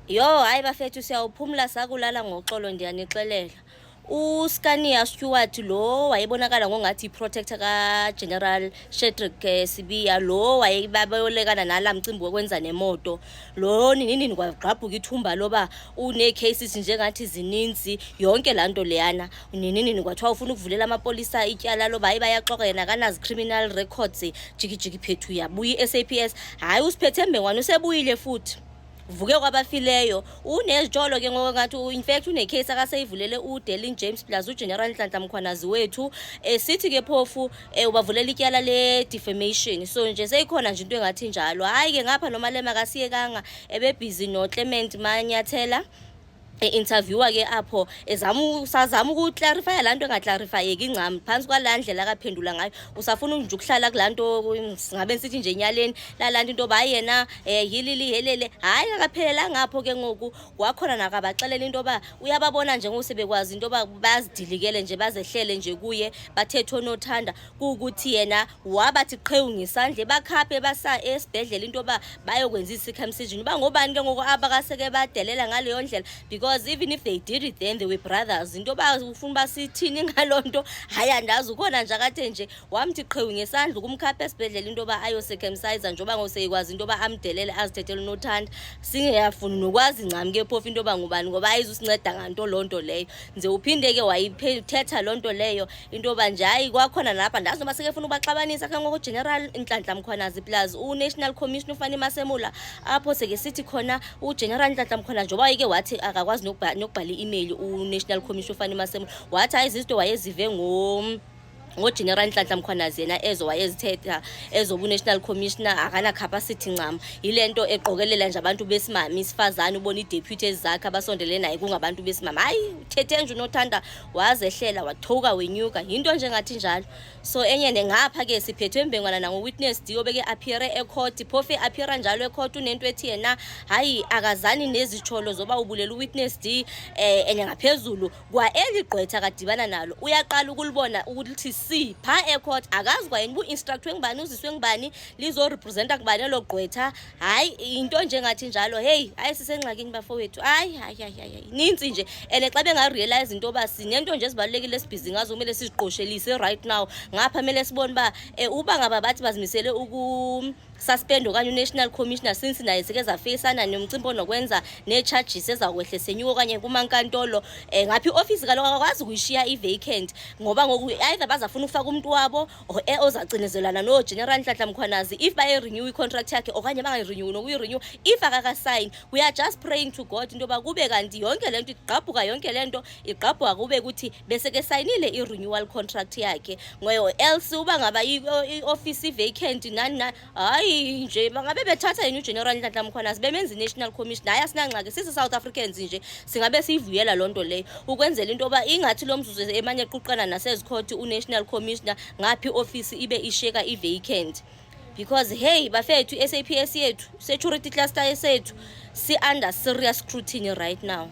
Yo hayi bafethu siyawuphumla sakulala ngoxolo ndiyanixelela. uScania Stewart lo wayebonakala ngongathi protector kaGeneral Shadrack Sibiya, lo wayebabolekana nala mcimbi wokwenza nemoto. Lo nini kwagqabhuka ithumba loba une-cases njengathi zininzi yonke lanto leyana. Nini kwathiwa ufuna ukuvulela amapolisa ityala loba hayi bayaxoxa yena kanazi criminal records. Jikijiki phethu yabuya i-SAPS. Hayi usiphethe Mbengwane usebuyile futhi. Vuke kwabafileyo unezitsholo ke ngokungathi in fact unecase akaseyivulele uDelin James plus uGeneral Nhlanhla Mkhwanazi wethu sithi ke phofu ubavulela ityala le defamation. So nje seyikhona nje into engathi njalo. Hayi ke ngapha noma lema kasiyekanga ebebusy no Clement Manyathela interviewer ke apho sazama ukuclarify lanto engaclarifyeki incam phansi kwalandlela akaphendula ngayo. Usafuna nje ukuhlala kulanto singabe sithi nje enyaleni lalanto into ba yena yilili helele. Hayi akaphelela ngapho ke ngoku kwakhona nakabaxelela into ba uyababona nje ngosebekwazi into ba bazidilikele nje bazehlele nje kuye bathethe onothanda ukuthi yena wabathi qhewu ngisandle bakhaphe basa esibhedlela into ba bayokwenza i-circumcision. Bangobani ke ngoku abakaseke badelela ngaleyo ndlela, because even if they did it then they were brothers. Into ba ufuna basithini ngalonto hayi andazi. Ukhona nje akathe nje wamthi qhewu ngesandla ukumkhapha esibhedlela into ba ayo circumcise njoba ngoseyikwazi into ba amdelele azithethele unothanda. Singeyafuni nokwazi ncam ke phofu into ba ngubani ngoba ayizusinceda nganto lonto leyo. Nje uphinde ke wayithetha lonto leyo into ba nje hayi kwakhona lapha ndazi noma sekefuna ubaxabanisa ke ngoko General Nhlanhla Mkhwanazi plus uNational Commission uFani Masemula apho seke sithi khona uGeneral Nhlanhla Mkhwanazi njoba yike wathi akakwazi nokubhala i-email uNational Commission uFani Masemula wathi ayizizinto wayezive ngoGeneral Nhlanhla Mkhwanazi yena wayezithetha ezoba uNational Commissioner akana capacity ncam. Yilento eqokelela nje abantu besimami isifazane ubona i-deputies zakhe abasondele naye kungabantu besimami. Hayi uthethe nje unothanda wazehlela wathoka wenyuka into nje ngathi njalo. So enye ngapha ke siphethwe Mbengwana nango-witness D obeke appear ecourt. Phofu appear njalo ecourt unento ethi yena hayi akazani nezitsholo zoba ubulela uwitness D enye ngaphezulu kwa eligqwetha kadibana nalo uyaqala ukulibona ukuthi si pha ecourt akazi kwayena bu-instructwe ngibani uziswe ngibani lizo representa ngibani lo gqwetha. Hayi into nje ngathi njalo. Hey hayi sisengxakini bafowethu. Hayi ninzi nje ene xa bengarealize into ba sinento nje ezibalulekile esibhizi ngazo kumele siziqoshelise right now. Ngapha mele sibone ba uba ngaba bathi bazimisele suspend okanye uNational Commissioner since naye sike zafacana nomcimbi onokwenza ne-charges ezakwehlisa enyuko okanye kumankantolo ngaphi i-office kaloku akakwazi ukuyishiya i-vacant ngoba ngoku either bazafuna ukufaka umuntu wabo ozacinezelana no-General Nhlanhla Mkhwanazi if baye-renew i-contract yakhe okanye bangayi-renew nokuyi-renew if akakasayini. We are just praying to God into yoba kube kanti yonke lento igqabhuka yonke lento igqabhuka kube ukuthi beseke sayinile i-renewal contract yakhe ngoyo else uba ngaba i-office i-vacant nani hayi nje bangabe bethatha yena uGeneral Nhlanhla Mkhwanazi bemenza i-National Commission. Hayi asinangxaki sisi South Africans nje singabe siyivuyela lonto leyo ukwenzela into yoba ingathi lo mzuzu emanye equqana nasezikhoti uNational Commissioner ngaphi office ibe isheka i-vacant. Because hey bafethu i-SAPS yethu security cluster sethu si under serious scrutiny right now.